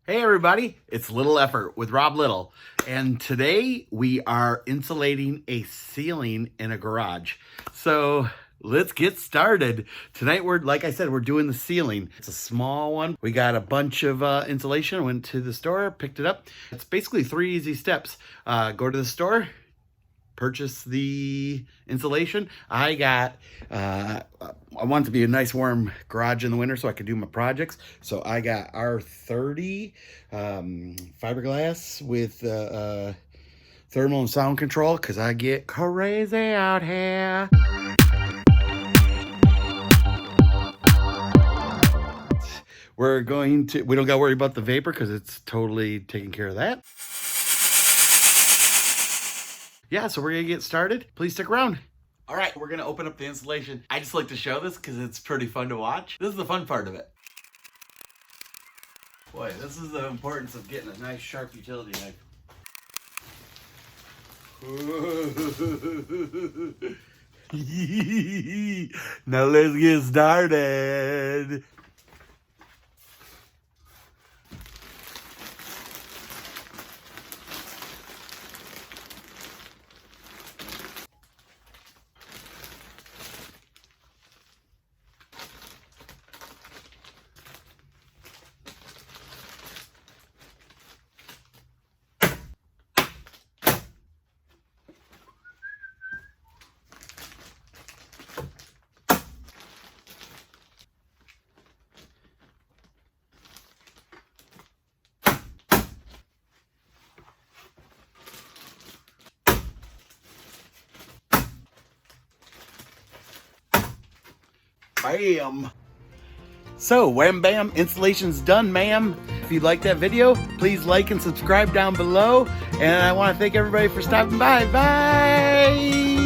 Hey everybody, it's Little Effort with Rob Little, and today we are insulating a ceiling in a garage. So let's get started. Tonight like I said, we're doing the ceiling. It's a small one. We got a bunch of insulation. Went to the store, picked it up. It's basically 3 easy steps. Go to the store, purchase the insulation. I want it to be a nice warm garage in the winter so I can do my projects. So I got R30 fiberglass with thermal and sound control because I get crazy out here. We don't got to worry about the vapor because it's totally taking care of that. Yeah, so we're gonna get started. Please stick around. All right, we're gonna open up the insulation. I just like to show this because it's pretty fun to watch. This is the fun part of it. Boy, this is the importance of getting a nice sharp utility knife. Now let's get started. Bam! So, wham bam, installation's done, ma'am. If you like that video, please like and subscribe down below. And I want to thank everybody for stopping by. Bye!